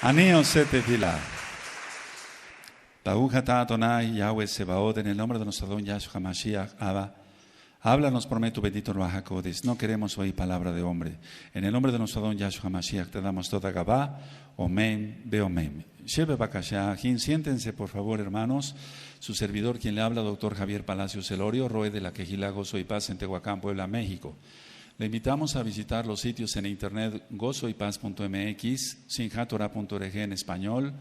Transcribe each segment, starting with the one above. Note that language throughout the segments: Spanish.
Aneo sete fila. Baruch atah Adonai Yahweh Sebaot, en el nombre de nuestro don Yahshua HaMashiach, Abba. Háblanos por medio de tu bendito Ruach HaKodesh. No queremos oír palabra de hombre. En el nombre de nuestro don Yahshua HaMashiach te damos toda Gabá, Omen, Beomen. Shebe Bakashahim. Siéntense, por favor, hermanos. Su servidor, quien le habla, doctor Javier Palacios Elorio, Roe de la Quejilá, Gozo y Paz en Tehuacán, Puebla, México. Le invitamos a visitar los sitios en internet gozoypaz.mx, sinjatorah.org en español,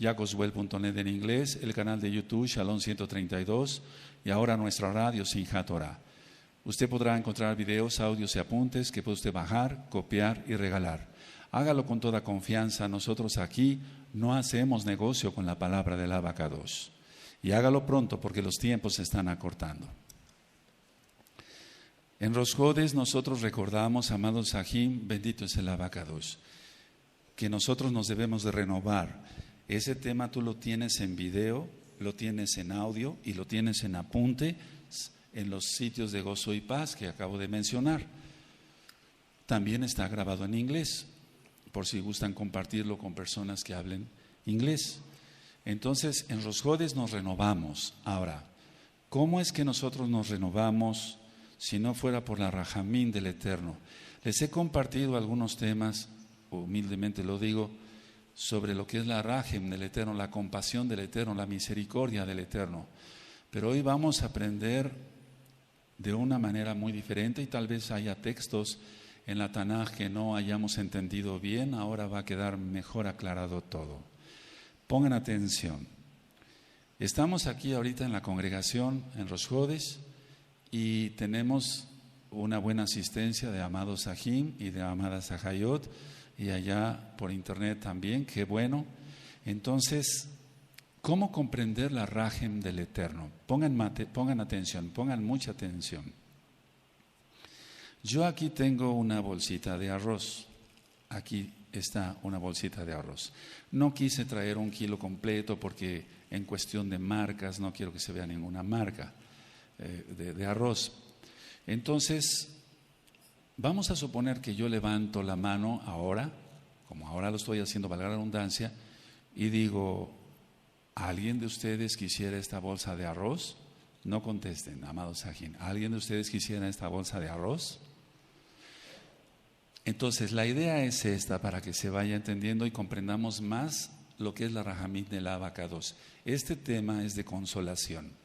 yacoswell.net en inglés, el canal de YouTube Shalom 132 y ahora nuestra radio Sinjat Torah. Usted podrá encontrar videos, audios y apuntes que puede usted bajar, copiar y regalar. Hágalo con toda confianza. Nosotros aquí no hacemos negocio con la palabra del Abacados. Y hágalo pronto porque los tiempos se están acortando. En Rosh Chodesh nosotros recordamos, amados Sahim, bendito es el Abacados, que nosotros nos debemos de renovar. Ese tema tú lo tienes en video, lo tienes en audio y lo tienes en apunte en los sitios de Gozo y Paz que acabo de mencionar. También está grabado en inglés, por si gustan compartirlo con personas que hablen inglés. Entonces, en Rosh Chodesh nos renovamos. Ahora, ¿cómo es que nosotros nos renovamos si no fuera por la Rahamín del Eterno? Les he compartido algunos temas, humildemente lo digo, sobre lo que es la Rahem del Eterno, la compasión del Eterno, la misericordia del Eterno. Pero hoy vamos a aprender de una manera muy diferente y tal vez haya textos en la Tanaj que no hayamos entendido bien. Ahora va a quedar mejor aclarado todo. Pongan atención. Estamos aquí ahorita en la congregación en Rosh Chodesh y tenemos una buena asistencia de amados Sahim y de amadas Sahayot y allá por internet también, qué bueno. Entonces, ¿cómo comprender la Rahem del Eterno? Pongan atención, pongan mucha atención. Yo aquí tengo una bolsita de arroz. Aquí está una bolsita de arroz. No quise traer 1 kilo completo porque en cuestión de marcas no quiero que se vea ninguna marca de arroz. Entonces, vamos a suponer que yo levanto la mano ahora, como ahora lo estoy haciendo, valga la redundancia, y digo, ¿alguien de ustedes quisiera esta bolsa de arroz? No contesten, amados Sahim. ¿Alguien de ustedes quisiera esta bolsa de arroz? Entonces, la idea es esta, para que se vaya entendiendo y comprendamos más lo que es la Rahamín del Abacados. Este tema es de consolación.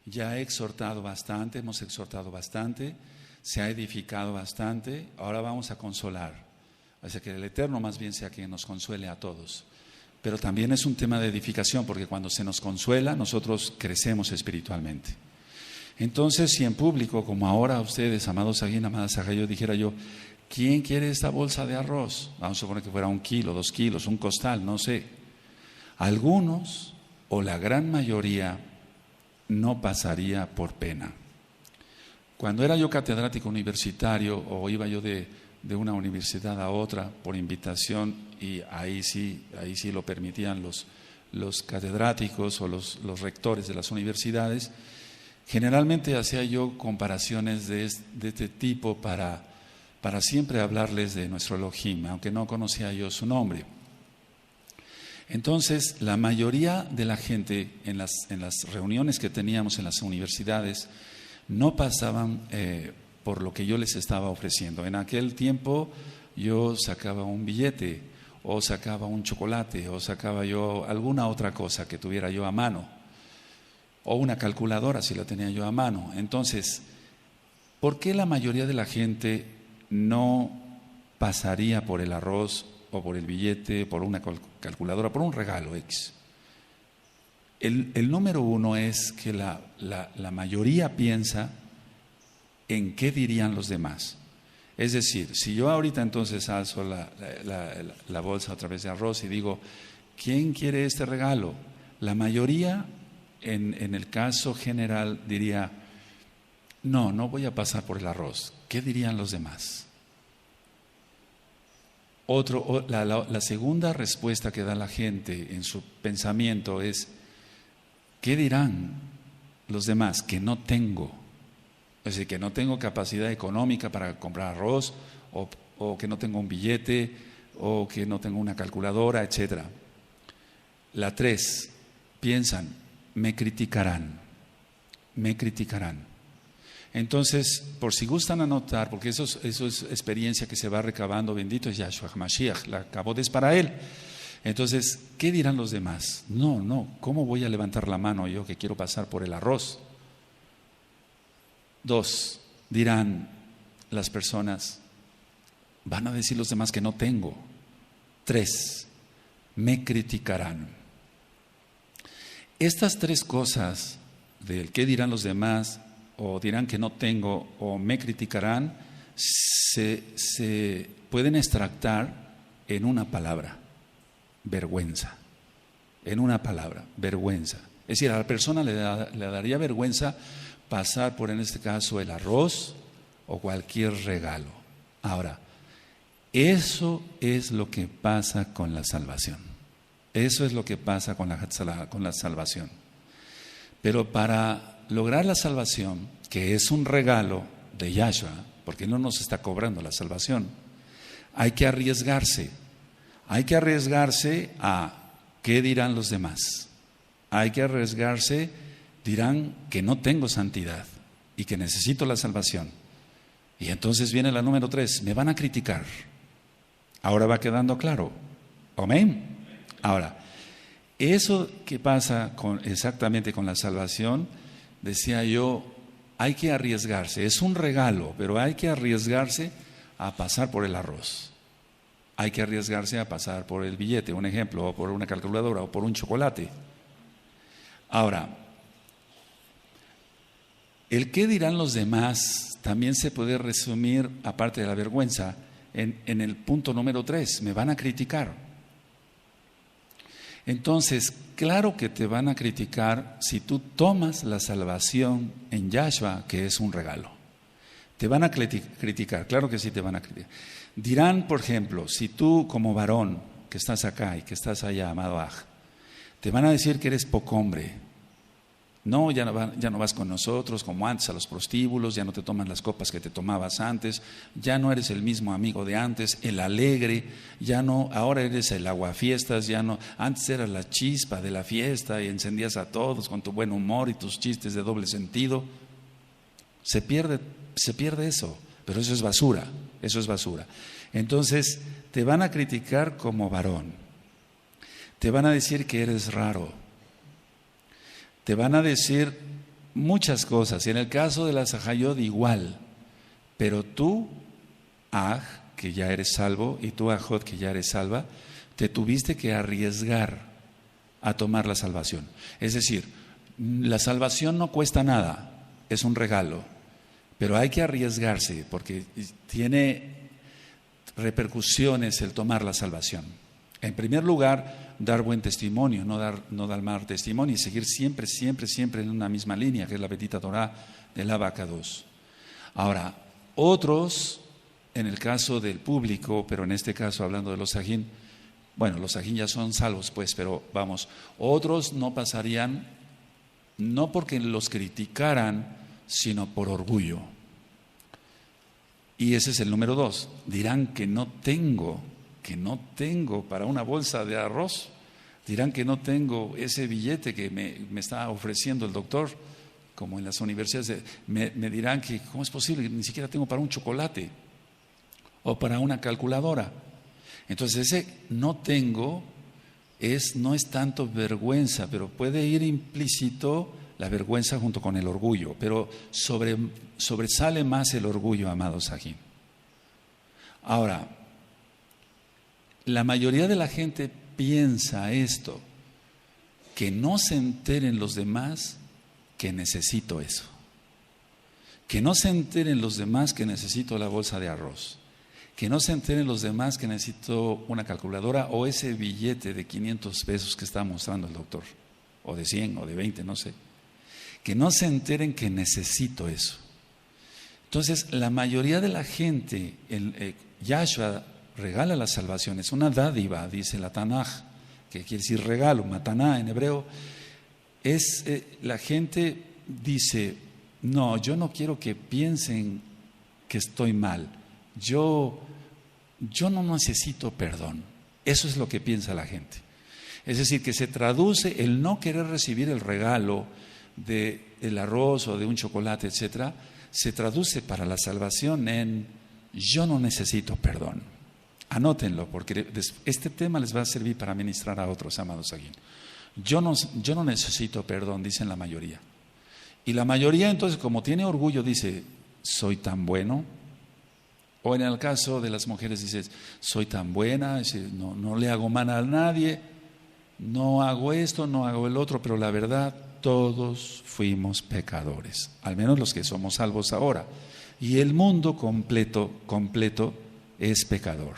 Ya he exhortado bastante, hemos exhortado bastante, se ha edificado bastante, ahora vamos a consolar. Así que el Eterno más bien sea quien nos consuele a todos. Pero también es un tema de edificación, porque cuando se nos consuela, nosotros crecemos espiritualmente. Entonces, si en público, como ahora ustedes, amados Sahim, amadas Sahayot, dijera yo, ¿quién quiere esta bolsa de arroz? Vamos a suponer que fuera 1 kilo, 2 kilos, un costal, no sé. Algunos, o la gran mayoría, no pasaría por pena. Cuando era yo catedrático universitario o iba yo de una universidad a otra por invitación, y ahí sí lo permitían los catedráticos o los rectores de las universidades, generalmente hacía yo comparaciones de este tipo para siempre hablarles de nuestro Elohim, aunque no conocía yo su nombre. Entonces, la mayoría de la gente en las reuniones que teníamos en las universidades no pasaban por lo que yo les estaba ofreciendo. En aquel tiempo yo sacaba un billete o sacaba un chocolate o sacaba yo alguna otra cosa que tuviera yo a mano o una calculadora si la tenía yo a mano. Entonces, ¿por qué la mayoría de la gente no pasaría por el arroz o por el billete, por una calculadora, por un regalo X? El número uno es que la mayoría piensa en qué dirían los demás. Es decir, si yo ahorita entonces alzo la bolsa a través de arroz y digo, ¿quién quiere este regalo? La mayoría, en el caso general, diría, no voy a pasar por el arroz. ¿Qué dirían los demás? La segunda respuesta que da la gente en su pensamiento es, ¿qué dirán los demás? Que no tengo. Es decir, que no tengo capacidad económica para comprar arroz, o que no tengo un billete, o que no tengo una calculadora, etc. La 3, piensan, me criticarán, me criticarán. Entonces, por si gustan anotar, porque eso es experiencia que se va recabando, bendito es Yahshua HaMashiach, la acabó para él. Entonces, ¿qué dirán los demás? No, ¿cómo voy a levantar la mano yo que quiero pasar por el arroz? 2, dirán las personas, van a decir los demás que no tengo. 3, me criticarán. Estas 3 cosas, del qué dirán los demás, o dirán que no tengo, o me criticarán, se pueden extractar en una palabra: vergüenza. En una palabra, vergüenza. Es decir, a la persona le daría vergüenza pasar por, en este caso, el arroz o cualquier regalo. Ahora, eso es lo que pasa con la salvación. Eso es lo que pasa con la salvación. Pero para lograr la salvación, que es un regalo de Yahshua, porque no nos está cobrando la salvación, hay que arriesgarse. Hay que arriesgarse a qué dirán los demás. Hay que arriesgarse, dirán que no tengo santidad y que necesito la salvación. Y entonces viene la número 3, me van a criticar. Ahora va quedando claro. Amén. Ahora, eso que pasa exactamente con la salvación, decía yo, hay que arriesgarse. Es un regalo, pero hay que arriesgarse a pasar por el arroz. Hay que arriesgarse a pasar por el billete, un ejemplo, o por una calculadora, o por un chocolate. Ahora, el qué dirán los demás también se puede resumir, aparte de la vergüenza, en el punto número 3, me van a criticar. Entonces, claro que te van a criticar si tú tomas la salvación en Yahshua, que es un regalo. Te van a criticar, claro que sí te van a criticar. Dirán, por ejemplo, si tú como varón que estás acá y que estás allá, amado Aj, te van a decir que eres poco hombre. No, ya no vas con nosotros como antes a los prostíbulos, ya no te tomas las copas que te tomabas antes, ya no eres el mismo amigo de antes, el alegre, ya no, ahora eres el aguafiestas, ya no, antes eras la chispa de la fiesta y encendías a todos con tu buen humor y tus chistes de doble sentido. Se pierde eso, pero eso es basura, eso es basura. Entonces, te van a criticar como varón, te van a decir que eres raro, te van a decir muchas cosas, y en el caso de la Sahayod igual, pero tú, Aj, que ya eres salvo, y tú, Ajot, que ya eres salva, te tuviste que arriesgar a tomar la salvación. Es decir, la salvación no cuesta nada, es un regalo, pero hay que arriesgarse porque tiene repercusiones el tomar la salvación. En primer lugar, dar buen testimonio, no dar mal testimonio y seguir siempre en una misma línea, que es la bendita Torah del Abacados. Ahora, otros, en el caso del público, pero en este caso hablando de los Sajín, bueno, los Sajín ya son salvos, pues, pero vamos, otros no pasarían, no porque los criticaran, sino por orgullo. Y ese es el número 2. Dirán que no tengo para una bolsa de arroz. Dirán que no tengo ese billete que me está ofreciendo el doctor, como en las universidades. Me dirán que, ¿cómo es posible que ni siquiera tengo para un chocolate o para una calculadora? Entonces ese no tengo no es tanto vergüenza, pero puede ir implícito la vergüenza junto con el orgullo, pero sobresale más el orgullo, amado Sajín. Ahora, la mayoría de la gente piensa esto, que no se enteren los demás que necesito eso, que no se enteren los demás que necesito la bolsa de arroz, que no se enteren los demás que necesito una calculadora o ese billete de 500 pesos que está mostrando el doctor, o de 100 o de 20, no sé. Que no se enteren que necesito eso. Entonces, la mayoría de la gente, Yahshua regala la salvación, es una dádiva, dice la Tanaj, que quiere decir regalo, mataná en hebreo. La gente dice, no, yo no quiero que piensen que estoy mal, yo yo no necesito perdón. Eso es lo que piensa la gente. Es decir, que se traduce el no querer recibir el regalo del arroz o de un chocolate, etcétera, se traduce para la salvación en yo no necesito perdón. Anótenlo, porque este tema les va a servir para ministrar a otros, amados aquí. Yo no necesito perdón, dicen la mayoría. Y la mayoría entonces, como tiene orgullo, dice, soy tan bueno. O en el caso de las mujeres dices, soy tan buena, no le hago mal a nadie, no hago esto, no hago el otro, pero la verdad, todos fuimos pecadores, al menos los que somos salvos ahora. Y el mundo completo es pecador.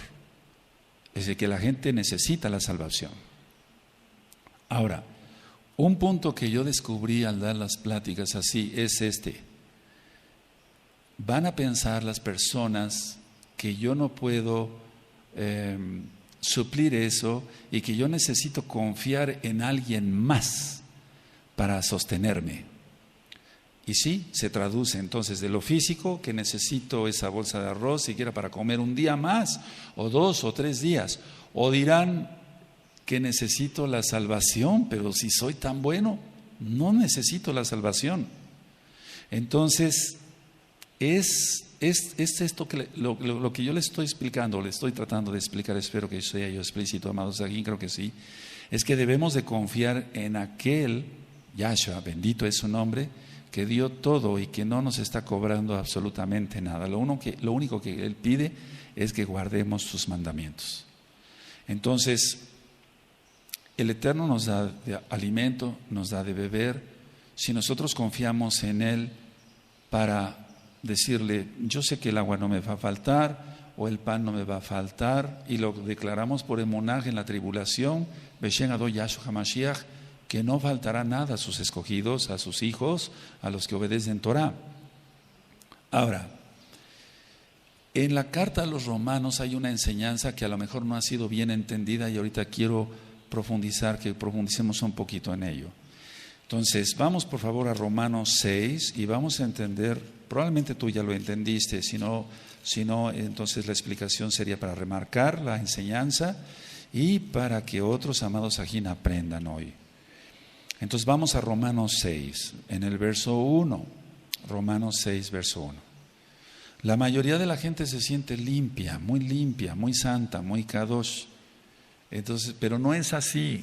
Es decir, que la gente necesita la salvación. Ahora, un punto que yo descubrí al dar las pláticas así es este. Van a pensar las personas que yo no puedo suplir eso y que yo necesito confiar en alguien más para sostenerme. Y sí, se traduce entonces de lo físico, que necesito esa bolsa de arroz siquiera para comer un día más, o 2 o 3 días. O dirán que necesito la salvación, pero si soy tan bueno, no necesito la salvación. Entonces, es esto que lo que yo le estoy explicando, le estoy tratando de explicar, espero que sea yo explícito, amados aquí, creo que sí, es que debemos de confiar en aquel, Yahshua, bendito es su nombre, que dio todo y que no nos está cobrando absolutamente nada. Lo único que Él pide es que guardemos sus mandamientos. Entonces, el Eterno nos da de alimento, nos da de beber, si nosotros confiamos en Él para decirle, yo sé que el agua no me va a faltar, o el pan no me va a faltar, y lo declaramos por emuná en la tribulación, Beshen Adon Yahshua HaMashiach, que no faltará nada a sus escogidos, a sus hijos, a los que obedecen Torah. Ahora, en la carta a los romanos hay una enseñanza que a lo mejor no ha sido bien entendida y ahorita quiero que profundicemos un poquito en ello. Entonces, vamos por favor a Romanos 6 y vamos a entender, probablemente tú ya lo entendiste, si no, entonces la explicación sería para remarcar la enseñanza y para que otros amados ajín aprendan hoy. Entonces vamos a Romanos 6, en el verso 1, Romanos 6, verso 1. La mayoría de la gente se siente limpia, muy santa, muy kadosh. Entonces, pero no es así.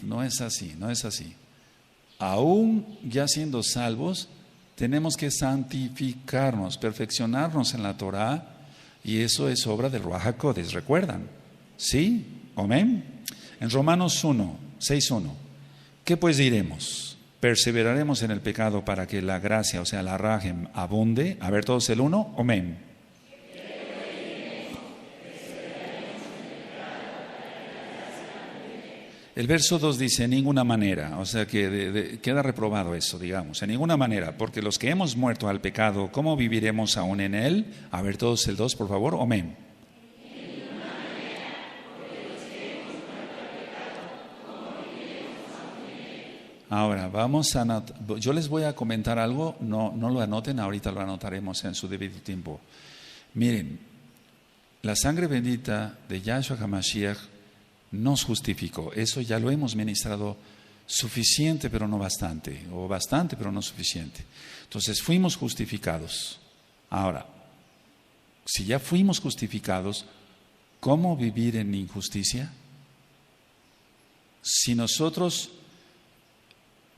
Aún ya siendo salvos, tenemos que santificarnos, perfeccionarnos en la Torah, y eso es obra del Ruach HaKodesh, ¿recuerdan? ¿Sí? ¿Amén? En Romanos 1, 6:1, ¿qué pues diremos? ¿Perseveraremos en el pecado para que la gracia, o sea, la rajem, abunde? A ver todos el 1, amén. El verso 2 dice, en ninguna manera, o sea que queda reprobado eso, digamos, en ninguna manera, porque los que hemos muerto al pecado, ¿cómo viviremos aún en él? A ver todos el 2, por favor, amén. Ahora, yo les voy a comentar algo, no lo anoten, ahorita lo anotaremos en su debido tiempo. Miren, la sangre bendita de Yahshua HaMashiach nos justificó, eso ya lo hemos ministrado suficiente pero no bastante, o bastante pero no suficiente. Entonces fuimos justificados. Ahora, si ya fuimos justificados, ¿cómo vivir en injusticia? Si nosotros,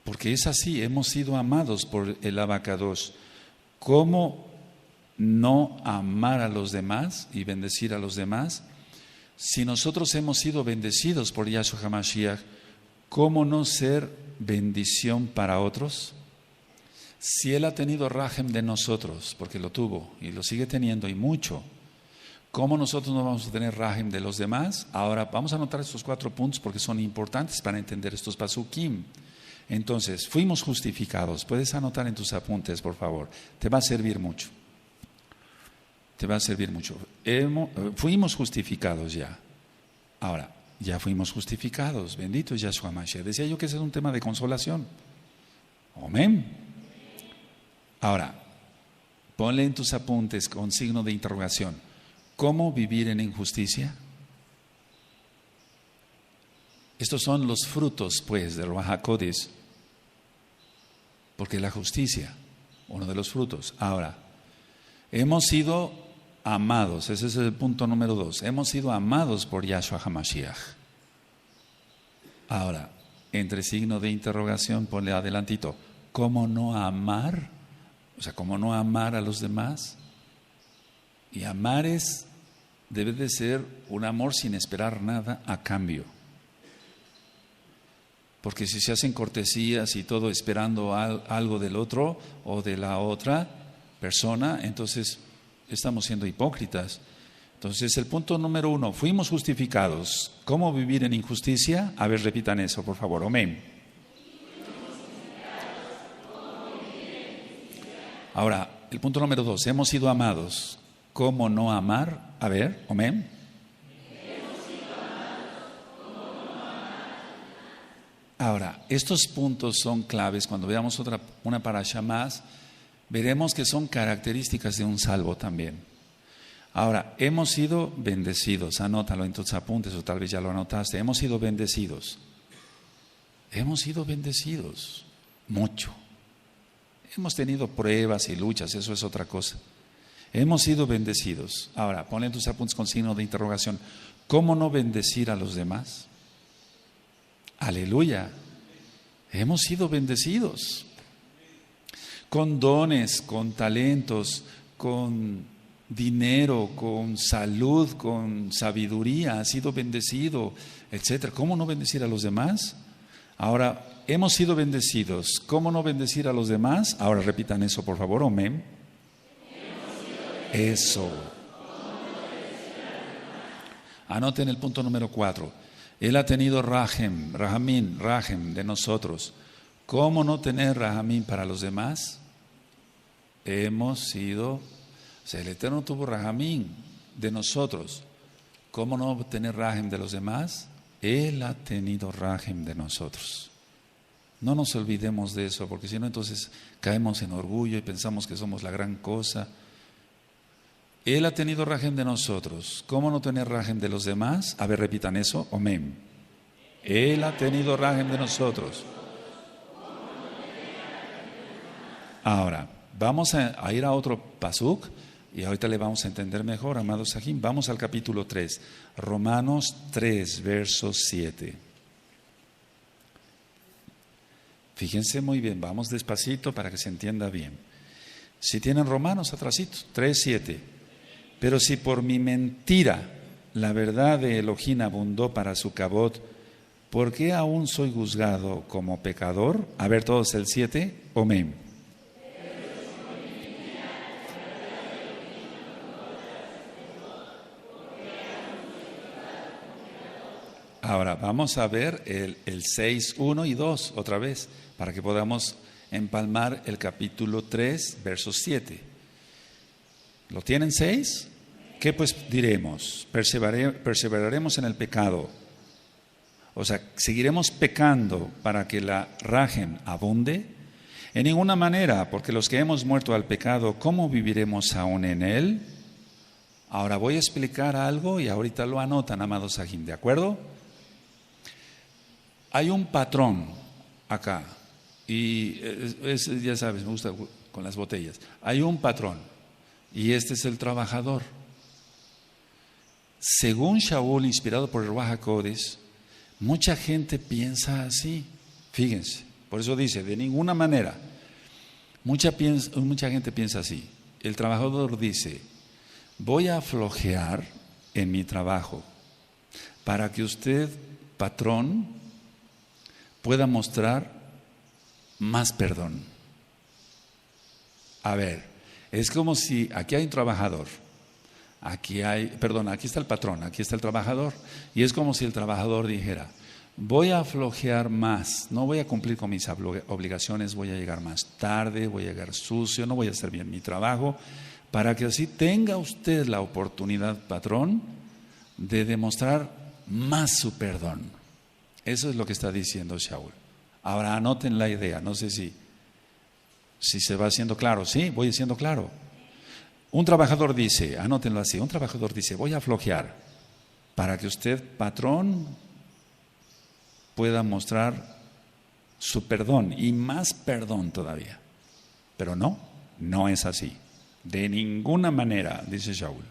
porque es así, hemos sido amados por el Abacados, ¿cómo no amar a los demás y bendecir a los demás? Si nosotros hemos sido bendecidos por Yahshua HaMashiach, ¿cómo no ser bendición para otros? Si Él ha tenido rajem de nosotros, porque lo tuvo y lo sigue teniendo y mucho, ¿cómo nosotros no vamos a tener rajem de los demás? Ahora vamos a anotar estos 4 puntos porque son importantes para entender estos pasukim. Entonces, fuimos justificados. Puedes anotar en tus apuntes, por favor. Te va a servir mucho. Fuimos justificados ya. Ahora, ya fuimos justificados. Bendito es Yahshua Mashiach. Decía yo que ese es un tema de consolación. Amén. Ahora, ponle en tus apuntes con signo de interrogación. ¿Cómo vivir en injusticia? Estos son los frutos, pues, del Ruach HaKodesh, porque la justicia, uno de los frutos. Ahora, hemos sido amados, ese es el punto número 2. Hemos sido amados por Yahshua HaMashiach. Ahora, entre signo de interrogación, ponle adelantito, ¿cómo no amar? O sea, ¿cómo no amar a los demás? Y amar debe de ser un amor sin esperar nada a cambio. Porque si se hacen cortesías y todo esperando algo del otro o de la otra persona, entonces estamos siendo hipócritas. Entonces el punto número 1, fuimos justificados. ¿Cómo vivir en injusticia? A ver, repitan eso, por favor. Amén. Ahora, el punto número 2, hemos sido amados. ¿Cómo no amar? A ver, amén. Ahora, estos puntos son claves. Cuando veamos una parasha más, veremos que son características de un salvo también. Ahora, hemos sido bendecidos. Anótalo en tus apuntes o tal vez ya lo anotaste. Hemos sido bendecidos. Hemos sido bendecidos. Mucho. Hemos tenido pruebas y luchas, eso es otra cosa. Hemos sido bendecidos. Ahora, ponle en tus apuntes con signo de interrogación. ¿Cómo no bendecir a los demás? Aleluya. Hemos sido bendecidos. Con dones, con talentos, con dinero, con salud, con sabiduría. Ha sido bendecido, etcétera. ¿Cómo no bendecir a los demás? Ahora, hemos sido bendecidos. ¿Cómo no bendecir a los demás? Ahora repitan eso, por favor. Amén. Eso. Anoten el punto número 4. Él ha tenido rajem de nosotros. ¿Cómo no tener rahamín para los demás? Hemos sido, o sea, el Eterno tuvo rahamín de nosotros. ¿Cómo no tener rajem de los demás? Él ha tenido rajem de nosotros. No nos olvidemos de eso, porque si no entonces caemos en orgullo y pensamos que somos la gran cosa. Él ha tenido rajem de nosotros. ¿Cómo no tener rajem de los demás? A ver, repitan eso. Amén. Él ha tenido rajem de nosotros. Ahora, vamos a ir a otro pasuk y ahorita le vamos a entender mejor, amados Sahim. Vamos al capítulo 3. Romanos 3, verso 7. Fíjense muy bien, vamos despacito para que se entienda bien. Si tienen Romanos atrasito, 3, 7. Pero si por mi mentira la verdad de Elohim abundó para su cabot, ¿por qué aún soy juzgado como pecador? A ver todos el 7, amén. Ahora vamos a ver el 6, 1 y 2 otra vez, para que podamos empalmar el capítulo 3, verso 7. ¿Lo tienen 6? ¿Qué pues diremos? Perseveraremos en el pecado. O sea, ¿seguiremos pecando para que la rajem abunde? En ninguna manera, porque los que hemos muerto al pecado, ¿cómo viviremos aún en él? Ahora voy a explicar algo y ahorita lo anotan, amados Sahim, ¿de acuerdo? Hay un patrón acá, y ya sabes, me gusta con las botellas. Hay un patrón. Y este es el trabajador. Según Shaul, inspirado por el Ruach HaKodesh, mucha gente piensa así. Fíjense, por eso dice, de ninguna manera. Mucha gente piensa así. El trabajador dice, voy a flojear en mi trabajo para que usted, patrón, pueda mostrar más perdón. A ver. Es como si aquí hay un trabajador, aquí está el patrón, aquí está el trabajador, y es como si el trabajador dijera, voy a flojear más, no voy a cumplir con mis obligaciones, voy a llegar más tarde, voy a llegar sucio, no voy a hacer bien mi trabajo, para que así tenga usted la oportunidad, patrón, de demostrar más su perdón. Eso es lo que está diciendo Shaul. Ahora anoten la idea, no sé si se va haciendo claro. Sí, voy haciendo claro. Un trabajador dice, anótenlo así, un trabajador dice, voy a flojear para que usted, patrón, pueda mostrar su perdón y más perdón todavía. Pero no es así. De ninguna manera, dice Shaul.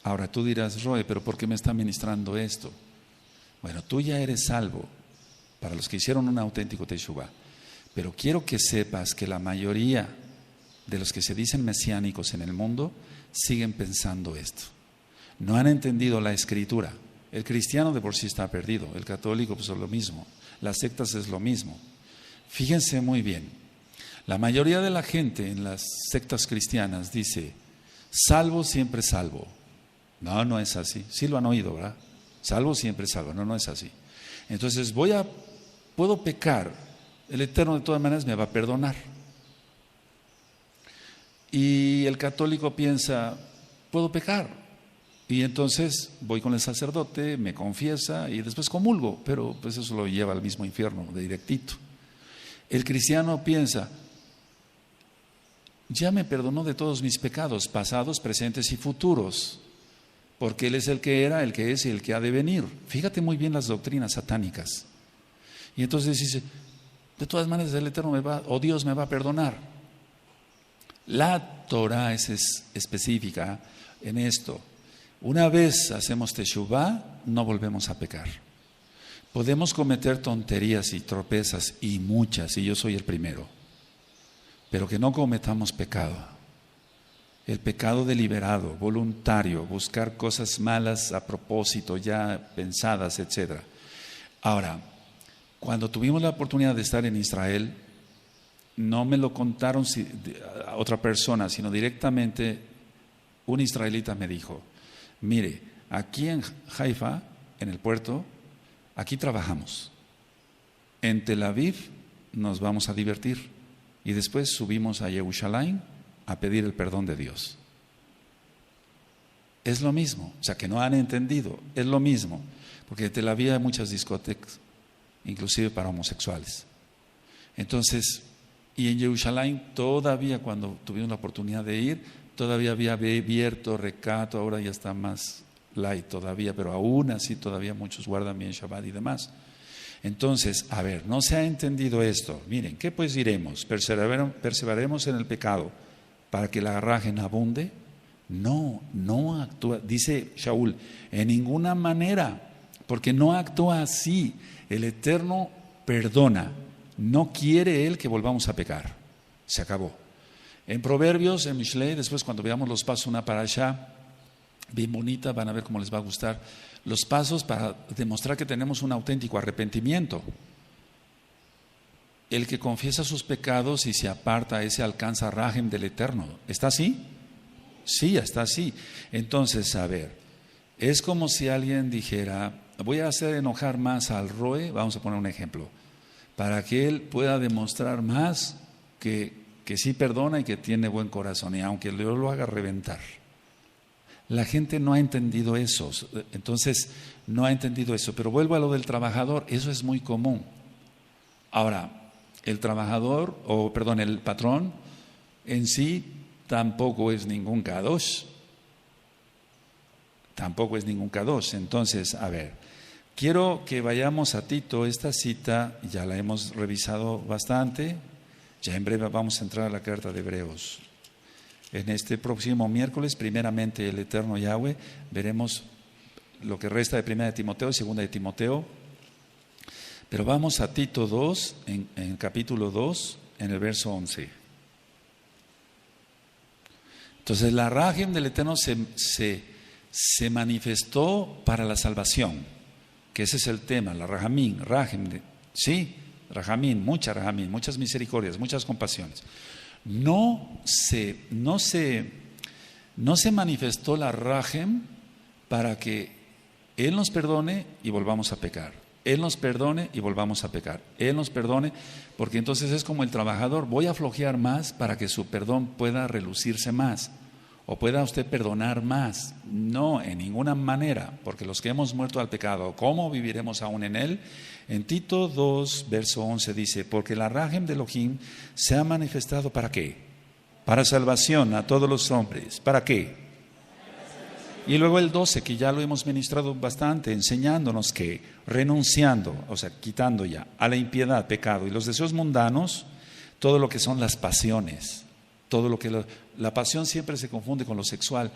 Ahora tú dirás, Roe, pero ¿por qué me está ministrando esto? Bueno, tú ya eres salvo, para los que hicieron un auténtico Teshuvah. Pero quiero que sepas que la mayoría de los que se dicen mesiánicos en el mundo siguen pensando esto. No han entendido la Escritura. El cristiano de por sí está perdido, el católico pues es lo mismo, las sectas es lo mismo. Fíjense muy bien, la mayoría de la gente en las sectas cristianas dice, salvo siempre salvo. No es así. Sí lo han oído, ¿verdad? Salvo siempre salvo. No es así. Entonces puedo pecar, el Eterno de todas maneras me va a perdonar. Y el católico piensa, puedo pecar. Y entonces voy con el sacerdote, me confiesa y después comulgo, pero pues eso lo lleva al mismo infierno, de directito. El cristiano piensa, ya me perdonó de todos mis pecados, pasados, presentes y futuros, porque Él es el que era, el que es y el que ha de venir. Fíjate muy bien las doctrinas satánicas. Y entonces dice, de todas maneras el Eterno Dios me va a perdonar. La Torah es específica en esto. Una vez hacemos Teshuvah, no volvemos a pecar. Podemos cometer tonterías y tropezas, y muchas, y yo soy el primero, pero que no cometamos pecado. El pecado deliberado, voluntario, buscar cosas malas a propósito, ya pensadas, etc. Ahora, cuando tuvimos la oportunidad de estar en Israel, no me lo contaron a otra persona, sino directamente un israelita me dijo, mire, aquí en Haifa, en el puerto, aquí trabajamos. En Tel Aviv nos vamos a divertir y después subimos a Jerusalén a pedir el perdón de Dios. Es lo mismo, o sea que no han entendido, es lo mismo, porque en Tel Aviv hay muchas discotecas, inclusive para homosexuales. Entonces, y en Jerusalén todavía cuando tuvimos la oportunidad de ir, todavía había abierto recato, ahora ya está más light todavía, pero aún así todavía muchos guardan bien Shabbat y demás. Entonces, a ver, no se ha entendido esto. Miren, ¿qué pues diremos? ¿Perseveraremos en el pecado para que la rajen abunde? No actúa, dice Shaul, en ninguna manera, porque no actúa así. El Eterno perdona, no quiere Él que volvamos a pecar. Se acabó. En Proverbios, en Mishlei, después cuando veamos los pasos, una parasha bien bonita, van a ver cómo les va a gustar, los pasos para demostrar que tenemos un auténtico arrepentimiento. El que confiesa sus pecados y se aparta, ese alcanza rajem del Eterno. ¿Está así? Sí, está así. Entonces, a ver, es como si alguien dijera, voy a hacer enojar más al Roe, vamos a poner un ejemplo, para que él pueda demostrar más que sí perdona y que tiene buen corazón, y aunque yo lo haga reventar. La gente no ha entendido eso, entonces no ha entendido eso, pero vuelvo a lo del trabajador, eso es muy común. Ahora, el trabajador, el patrón en sí tampoco es ningún kadosh, entonces, a ver, quiero que vayamos a Tito, esta cita ya la hemos revisado bastante, ya en breve vamos a entrar a la carta de Hebreos. En este próximo miércoles, primeramente el Eterno Yahweh, veremos lo que resta de 1 de Timoteo y 2 de Timoteo. Pero vamos a Tito 2, en capítulo 2, en el verso 11. Entonces la rajem del Eterno se manifestó para la salvación, que ese es el tema, la rahamín, sí, rahamín, muchas misericordias, muchas compasiones. No se manifestó la rajem para que Él nos perdone y volvamos a pecar. Él nos perdone y volvamos a pecar. Él nos perdone, porque entonces es como el trabajador, voy a flojear más para que su perdón pueda relucirse más, o pueda usted perdonar más. No, en ninguna manera, porque los que hemos muerto al pecado, ¿cómo viviremos aún en él? En Tito 2, verso 11 dice, porque la rajem de Elohim se ha manifestado ¿para qué? Para salvación a todos los hombres. ¿Para qué? Y luego el 12, que ya lo hemos ministrado bastante, enseñándonos que renunciando, o sea, quitando ya a la impiedad, pecado y los deseos mundanos, todo lo que son las pasiones, todo lo que la pasión siempre se confunde con lo sexual,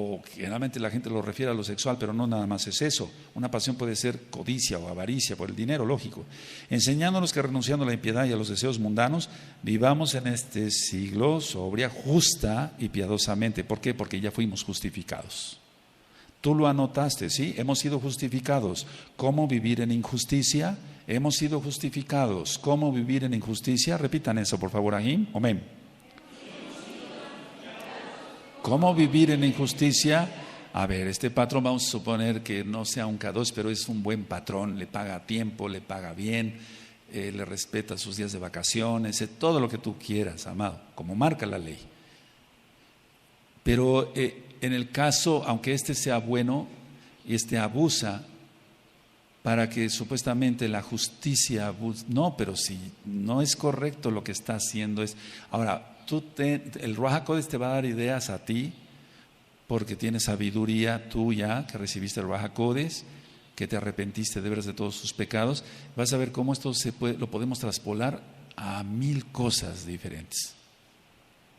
o generalmente la gente lo refiere a lo sexual, pero no nada más es eso. Una pasión puede ser codicia o avaricia por el dinero, lógico. Enseñándonos que renunciando a la impiedad y a los deseos mundanos, vivamos en este siglo sobria, justa y piadosamente. ¿Por qué? Porque ya fuimos justificados. Tú lo anotaste, ¿sí? Hemos sido justificados. ¿Cómo vivir en injusticia? Hemos sido justificados. ¿Cómo vivir en injusticia? Repitan eso, por favor, Ahim. Amén. ¿Cómo vivir en injusticia? A ver, este patrón vamos a suponer que no sea un K2, pero es un buen patrón, le paga a tiempo, le paga bien, le respeta sus días de vacaciones, todo lo que tú quieras, amado, como marca la ley. Pero en el caso, aunque este sea bueno y este abusa para que supuestamente la justicia no, pero si no es correcto lo que está haciendo es... Ahora, el Ruach HaKodesh te va a dar ideas a ti porque tienes sabiduría tuya que recibiste el Ruach HaKodesh, que te arrepentiste de veras de todos tus pecados. Vas a ver cómo esto lo podemos traspolar a 1000 cosas diferentes,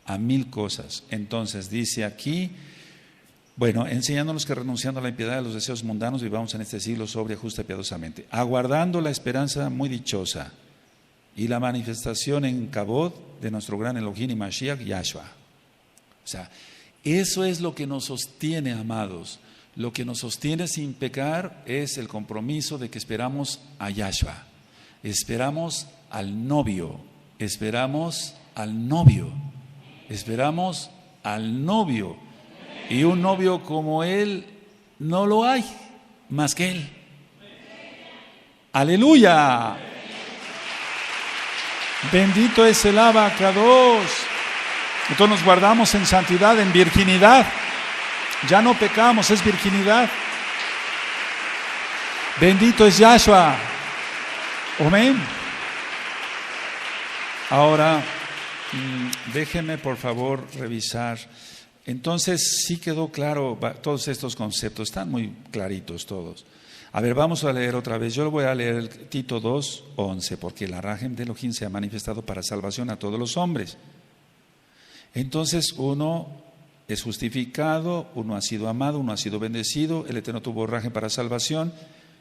a 1000 cosas. Entonces dice aquí, bueno, enseñándonos que renunciando a la impiedad y a los deseos mundanos vivamos en este siglo sobria, justa y piadosamente, aguardando la esperanza muy dichosa y la manifestación en Kabod de nuestro gran Elohim y Mashiach, Yahshua. O sea, eso es lo que nos sostiene, amados. Lo que nos sostiene sin pecar es el compromiso de que esperamos a Yahshua. Esperamos al novio. Esperamos al novio. Esperamos al novio. Y un novio como él no lo hay más que él. ¡Aleluya! Bendito es el Abacados. Entonces nos guardamos en santidad, en virginidad. Ya no pecamos, es virginidad. Bendito es Yahshua. Amén. Ahora, déjenme por favor revisar. Entonces sí quedó claro todos estos conceptos, están muy claritos todos. A ver, vamos a leer otra vez. Yo lo voy a leer Tito 2:11, porque la Rajem de Elohim se ha manifestado para salvación a todos los hombres. Entonces uno es justificado, uno ha sido amado, uno ha sido bendecido, el Eterno tuvo Rajem para salvación,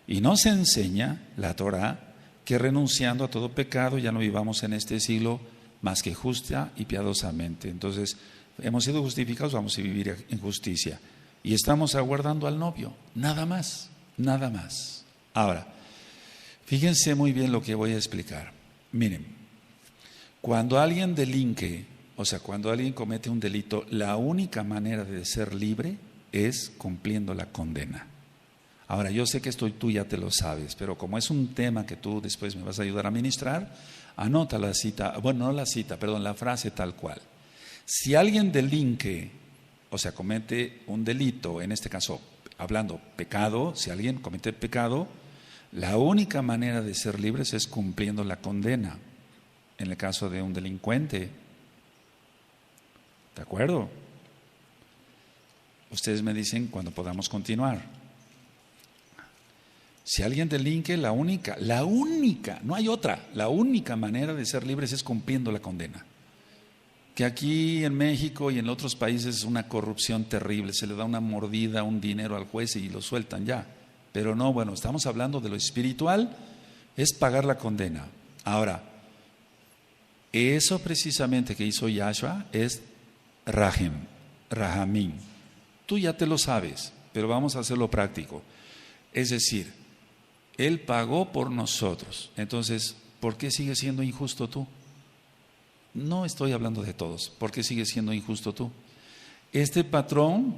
y nos enseña la Torah que renunciando a todo pecado ya no vivamos en este siglo más que justa y piadosamente. Entonces hemos sido justificados, vamos a vivir en justicia y estamos aguardando al novio, nada más. Nada más. Ahora, fíjense muy bien lo que voy a explicar. Miren, cuando alguien delinque, o sea, cuando alguien comete un delito, la única manera de ser libre es cumpliendo la condena. Ahora, yo sé que esto tú ya te lo sabes, pero como es un tema que tú después me vas a ayudar a ministrar, anota la cita, bueno, no la cita, perdón, la frase tal cual. Si alguien delinque, o sea, comete un delito, en este caso, hablando pecado, si alguien comete pecado, la única manera de ser libres es cumpliendo la condena. En el caso de un delincuente, ¿de acuerdo? Ustedes me dicen cuando podamos continuar. Si alguien delinque, la única, no hay otra, la única manera de ser libres es cumpliendo la condena. Que aquí en México y en otros países es una corrupción terrible, se le da una mordida, un dinero al juez y lo sueltan ya. Pero no, bueno, estamos hablando de lo espiritual, es pagar la condena. Ahora, eso precisamente que hizo Yahshua es Rahamim. Tú ya te lo sabes, pero vamos a hacerlo práctico. Es decir, Él pagó por nosotros. Entonces, ¿por qué sigues siendo injusto tú? No estoy hablando de todos. ¿Por qué sigues siendo injusto tú? Este patrón,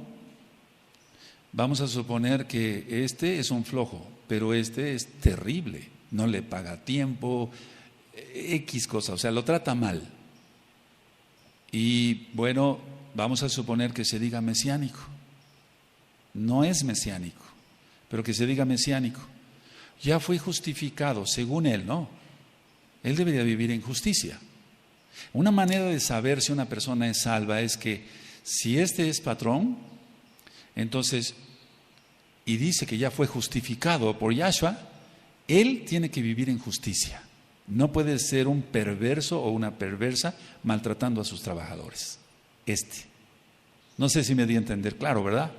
vamos a suponer que este es un flojo, pero este es terrible. No le paga a tiempo, X cosa, o sea, lo trata mal. Y bueno, vamos a suponer que se diga mesiánico. No es mesiánico, pero que se diga mesiánico. Ya fue justificado, según él, ¿no? Él debería vivir en justicia. Una manera de saber si una persona es salva es que si este es patrón, Entonces, y dice que ya fue justificado por Yahshua, él tiene que vivir en justicia. No puede ser un perverso o una perversa maltratando a sus trabajadores. No sé si me di a entender claro, ¿verdad?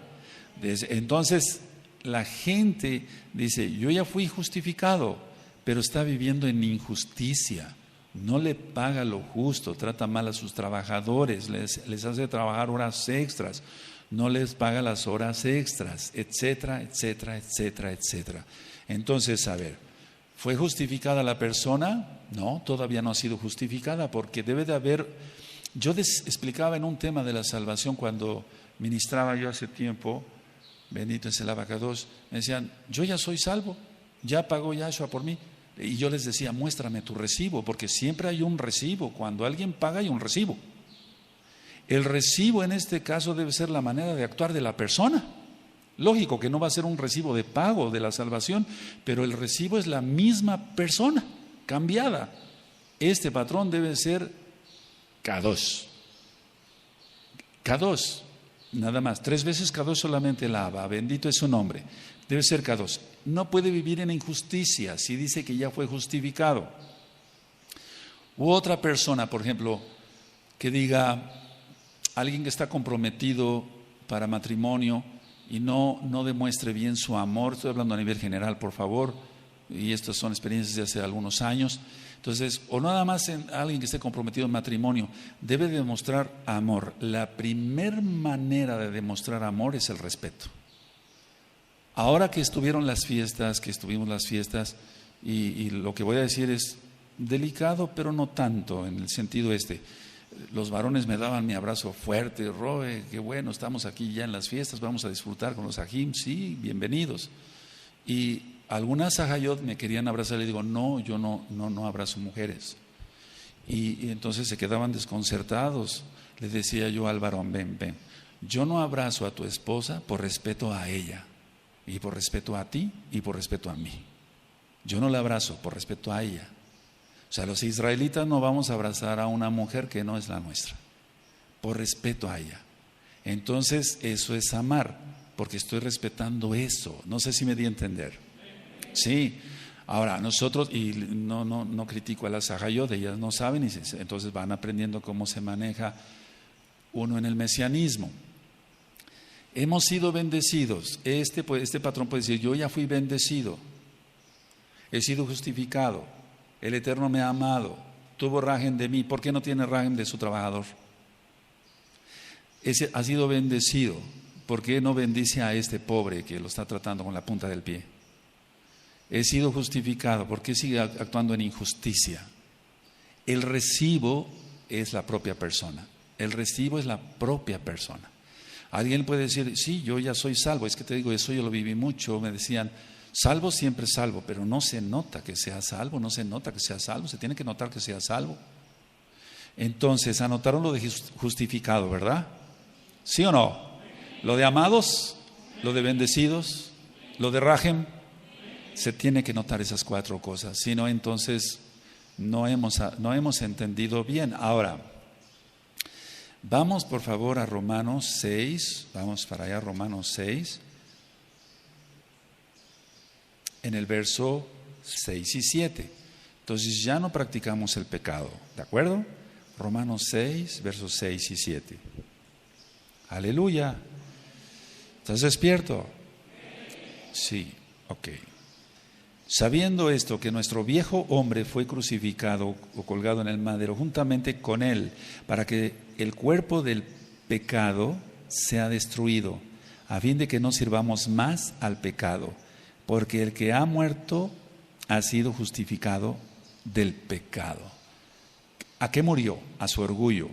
Entonces, la gente dice, yo ya fui justificado, pero está viviendo en injusticia. No le paga lo justo, trata mal a sus trabajadores, les hace trabajar horas extras, no les paga las horas extras, etcétera, etcétera, etcétera, etcétera. Entonces, a ver, ¿fue justificada la persona? No, todavía no ha sido justificada, porque debe de haber... Yo explicaba en un tema de la salvación cuando ministraba yo hace tiempo, bendito es el abacados, me decían, yo ya soy salvo, ya pagó Yahshua por mí. Y yo les decía, muéstrame tu recibo, porque siempre hay un recibo. Cuando alguien paga hay un recibo. El recibo en este caso debe ser la manera de actuar de la persona. Lógico que no va a ser un recibo de pago de la salvación, pero el recibo es la misma persona, cambiada. Este patrón debe ser Kadosh. Kadosh, nada más. 3 veces Kadosh solamente la Abba, bendito es su nombre. Debe ser Kadosh. No puede vivir en injusticia si dice que ya fue justificado. U otra persona, por ejemplo, que diga, alguien que está comprometido para matrimonio y no demuestre bien su amor, estoy hablando a nivel general, por favor, y estas son experiencias de hace algunos años. Entonces, o nada más alguien que esté comprometido en matrimonio, debe demostrar amor. La primer manera de demostrar amor es el respeto. Ahora que estuvimos las fiestas, y lo que voy a decir es delicado, pero no tanto, en el sentido los varones me daban mi abrazo fuerte, Roe, qué bueno, estamos aquí ya en las fiestas, vamos a disfrutar con los ajim, sí, bienvenidos. Y algunas ajayot me querían abrazar, le digo, no, yo no abrazo mujeres. Y entonces se quedaban desconcertados. Les decía yo al varón, ven, yo no abrazo a tu esposa por respeto a ella, y por respeto a ti, y por respeto a mí. Yo no la abrazo por respeto a ella. O sea, los israelitas no vamos a abrazar a una mujer que no es la nuestra, por respeto a ella. Entonces, eso es amar, porque estoy respetando eso. No sé si me di a entender. Sí. Ahora, nosotros, y no critico a las Sahayot, ellas no saben, y entonces van aprendiendo cómo se maneja uno en el mesianismo. Hemos sido bendecidos. Este patrón puede decir, yo ya fui bendecido, he sido justificado, el Eterno me ha amado, tuvo rajem de mí. ¿Por qué no tiene rajem de su trabajador? Ese ha sido bendecido. ¿Por qué no bendice a este pobre que lo está tratando con la punta del pie? He sido justificado. ¿Por qué sigue actuando en injusticia? El recibo es la propia persona. El recibo es la propia persona. Alguien puede decir, sí, yo ya soy salvo. Es que te digo, eso yo lo viví mucho. Me decían, salvo siempre salvo, pero no se nota que sea salvo, no se nota que sea salvo, se tiene que notar que sea salvo. Entonces, anotaron lo de justificado, ¿verdad? ¿Sí o no? Lo de amados, lo de bendecidos, lo de rajem, se tiene que notar esas 4 cosas. Si no, entonces no hemos entendido bien. Ahora, vamos por favor a Romanos 6, vamos para allá, Romanos 6. En el verso 6 y 7. Entonces ya no practicamos el pecado, ¿de acuerdo? Romanos 6, versos 6 y 7. Aleluya. ¿Estás despierto? Sí, ok. Sabiendo esto, que nuestro viejo hombre fue crucificado o colgado en el madero juntamente con él, para que el cuerpo del pecado sea destruido, a fin de que no sirvamos más al pecado. Porque el que ha muerto ha sido justificado del pecado. ¿A qué murió? A su orgullo,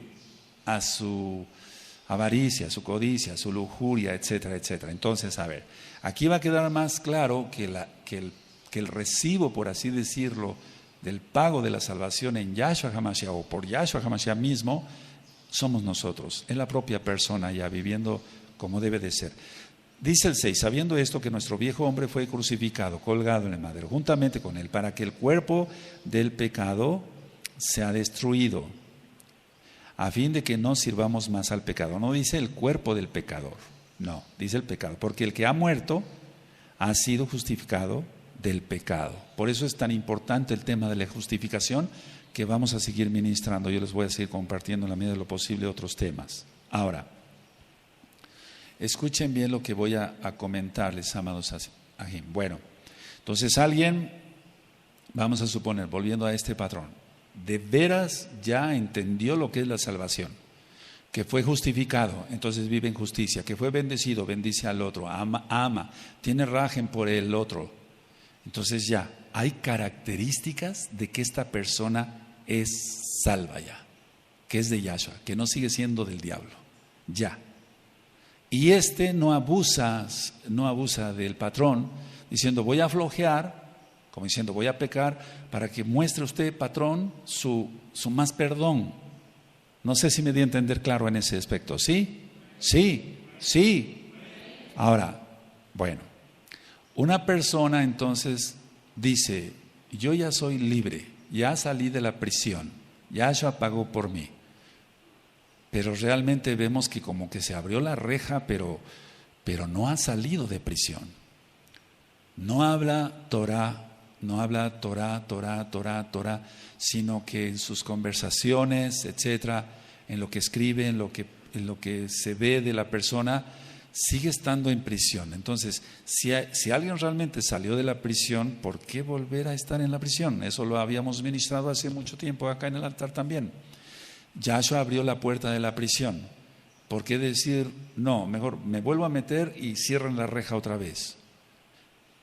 a su avaricia, a su codicia, a su lujuria, etcétera, etcétera. Entonces, a ver, aquí va a quedar más claro que el recibo, por así decirlo, del pago de la salvación en Yahshua HaMashiach o por Yahshua HaMashiach mismo, somos nosotros, en la propia persona ya viviendo como debe de ser. Dice el 6, sabiendo esto, que nuestro viejo hombre fue crucificado, colgado en el madero, juntamente con él, para que el cuerpo del pecado sea destruido, a fin de que no sirvamos más al pecado. No dice el cuerpo del pecador, No, dice el pecado, porque el que ha muerto ha sido justificado del pecado. Por eso es tan importante el tema de la justificación, que vamos a seguir ministrando. Yo les voy a seguir compartiendo en la medida de lo posible otros temas. Ahora, escuchen bien lo que voy a comentarles, amados Ajim. Bueno, entonces alguien, vamos a suponer, volviendo a este patrón, de veras ya entendió lo que es la salvación, que fue justificado, entonces vive en justicia, que fue bendecido, bendice al otro, ama, tiene rajem por el otro. Entonces ya hay características de que esta persona es salva ya, que es de Yahshua, que no sigue siendo del diablo, ya. Y no abusa del patrón, diciendo voy a flojear, como diciendo voy a pecar, para que muestre usted, patrón, su más perdón. No sé si me di a entender claro en ese aspecto. ¿Sí? Sí. Ahora, bueno, una persona entonces dice, yo ya soy libre, ya salí de la prisión, Yahshua pagó por mí. Pero realmente vemos que como que se abrió la reja, pero no ha salido de prisión. No habla Torah, sino que en sus conversaciones, etcétera, en lo que escribe, en lo que se ve de la persona, sigue estando en prisión. Entonces, si alguien realmente salió de la prisión, ¿por qué volver a estar en la prisión? Eso lo habíamos ministrado hace mucho tiempo acá en el altar también. Yahshua abrió la puerta de la prisión. ¿Por qué decir, no, mejor me vuelvo a meter y cierren la reja otra vez?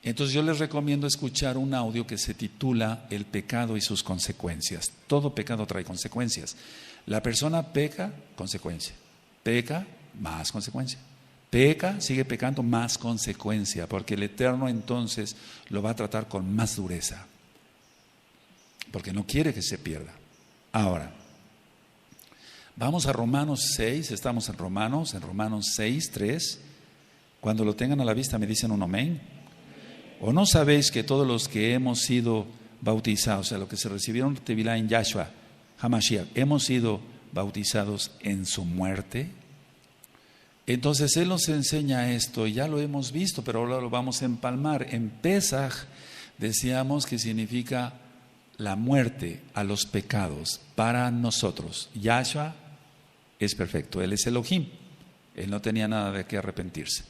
Entonces yo les recomiendo escuchar un audio que se titula El pecado y sus consecuencias. Todo pecado trae consecuencias. La persona peca, consecuencia. Peca, más consecuencia. Peca, sigue pecando, más consecuencia, porque el Eterno entonces lo va a tratar con más dureza, porque no quiere que se pierda. Ahora, vamos a Romanos 6, estamos en Romanos 6, 3. Cuando lo tengan a la vista me dicen un amén. ¿O no sabéis que todos los que hemos sido bautizados, o sea, los que se recibieron Tevilá en Yahshua, Hamashiach, hemos sido bautizados en su muerte? Entonces Él nos enseña esto, y ya lo hemos visto, pero ahora lo vamos a empalmar. En Pesaj decíamos que significa la muerte a los pecados para nosotros. Yahshua es perfecto, Él es Elohim, Él no tenía nada de qué arrepentirse.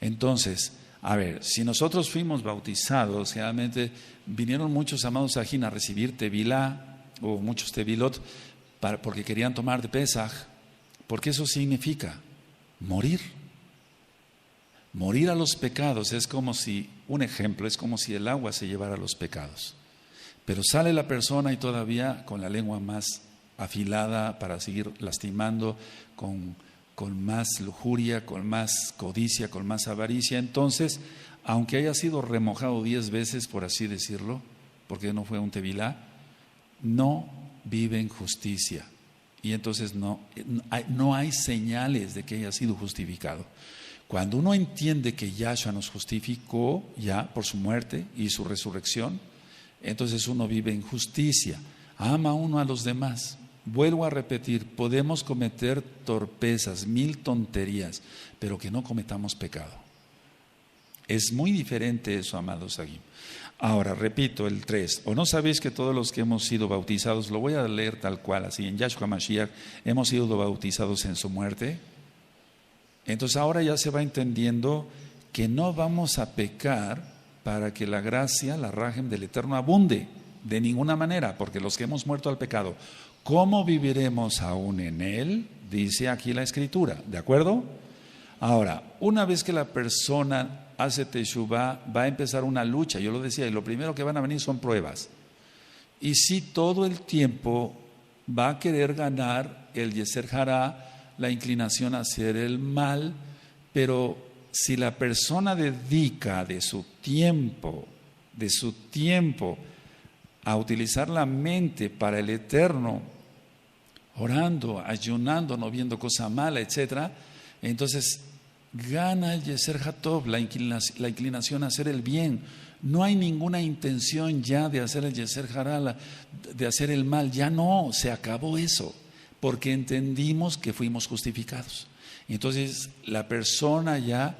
Entonces, a ver, si nosotros fuimos bautizados, realmente vinieron muchos amados Ajín a recibir Tevilá, o muchos Tevilot, porque querían tomar de Pesaj, porque eso significa morir. Morir a los pecados es como si, un ejemplo, es como si el agua se llevara los pecados. Pero sale la persona y todavía con la lengua más afilada para seguir lastimando, con más lujuria, con más codicia, con más avaricia. Entonces, aunque haya sido remojado 10 veces, por así decirlo, porque no fue un tevilá, no vive en justicia. Y entonces no hay señales de que haya sido justificado. Cuando uno entiende que Yahshua nos justificó ya por su muerte y su resurrección, entonces uno vive en justicia, ama uno a los demás. Vuelvo a repetir, podemos cometer torpezas, 1000 tonterías, pero que no cometamos pecado. Es muy diferente eso, amados aquí. Ahora, repito, el 3. ¿O no sabéis que todos los que hemos sido bautizados, lo voy a leer tal cual, así, en Yahshua Mashiach, hemos sido bautizados en su muerte? Entonces ahora ya se va entendiendo que no vamos a pecar para que la gracia, la rajem del Eterno abunde, de ninguna manera, porque los que hemos muerto al pecado, ¿cómo viviremos aún en él? Dice aquí la Escritura, ¿de acuerdo? Ahora, una vez que la persona hace teshuvá, va a empezar una lucha, yo lo decía, y lo primero que van a venir son pruebas. Y si todo el tiempo va a querer ganar el Yeser Hará, la inclinación a hacer el mal, pero si la persona dedica de su tiempo a utilizar la mente para el Eterno, orando, ayunando, no viendo cosa mala, etc., entonces gana el Yeser Hatov, la inclinación a hacer el bien. No hay ninguna intención ya de hacer el Yeser Hará, de hacer el mal, ya no, se acabó eso. porque entendimos que fuimos justificados. Y entonces la persona ya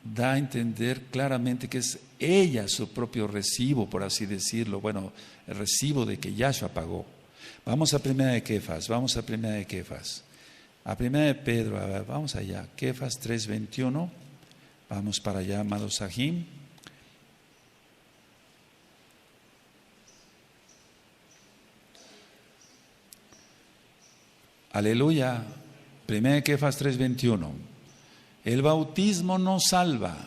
da a entender claramente que es ella su propio recibo, por así decirlo, bueno, el recibo de que Yahshua pagó. Vamos a Primera de Kefas, a Primera de Pedro, a ver, vamos allá, Kefas 3:21, vamos para allá, amados Sahim. Aleluya. Primera de Kefas 3:21. El bautismo no salva.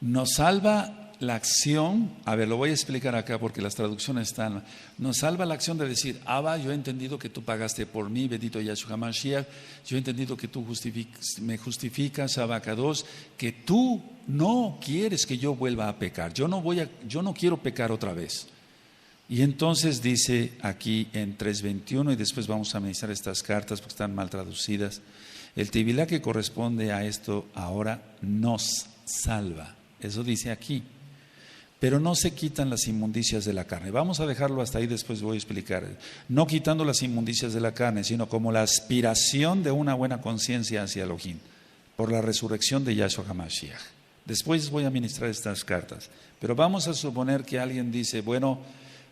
Nos salva la acción, a ver, lo voy a explicar acá porque las traducciones están, nos salva la acción de decir, Abba, yo he entendido que tú pagaste por mí, bendito Yahshua HaMashiach, yo he entendido que tú me justificas, Abacados, que tú no quieres que yo vuelva a pecar, yo no quiero pecar otra vez. Y entonces dice aquí en 3:21, y después vamos a ministrar estas cartas porque están mal traducidas, el tevilá que corresponde a esto ahora nos salva, eso dice aquí. Pero no se quitan las inmundicias de la carne. Vamos a dejarlo hasta ahí, después voy a explicar. No quitando las inmundicias de la carne, sino como la aspiración de una buena conciencia hacia Elohim, por la resurrección de Yahshua HaMashiach. Después voy a ministrar estas cartas. Pero vamos a suponer que alguien dice, bueno,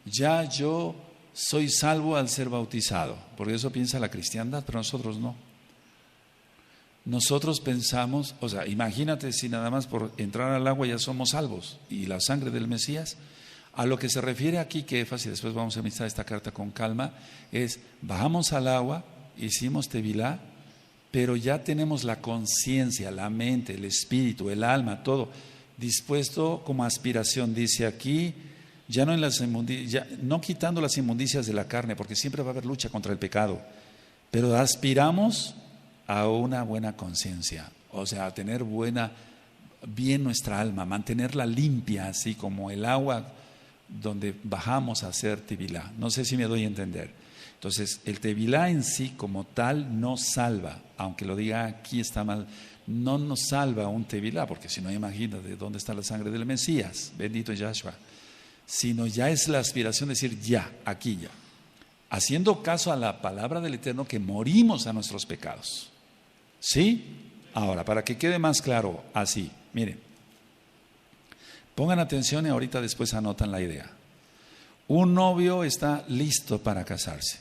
ya yo soy salvo al ser bautizado, porque eso piensa la cristiandad, pero nosotros no. Nosotros pensamos, o sea, imagínate si nada más por entrar al agua ya somos salvos y la sangre del Mesías. A lo que se refiere aquí Kefas, y después vamos a ministrar esta carta con calma, es bajamos al agua, hicimos tevilá, pero ya tenemos la conciencia, la mente, el espíritu, el alma, todo dispuesto como aspiración, dice aquí, ya no, no quitando las inmundicias de la carne, porque siempre va a haber lucha contra el pecado, pero aspiramos a una buena conciencia, o sea, a tener bien nuestra alma, mantenerla limpia, así como el agua donde bajamos a hacer tevilá. No sé si me doy a entender. Entonces, el tevilá en sí como tal no salva, aunque lo diga aquí está mal, no nos salva un tevilá, porque si no, imagínate dónde está la sangre del Mesías, bendito Yahshua, sino ya es la aspiración de decir ya, aquí ya, haciendo caso a la palabra del Eterno que morimos a nuestros pecados. ¿Sí? Ahora, para que quede más claro, así, miren, pongan atención y ahorita después anotan la idea. Un novio está listo para casarse.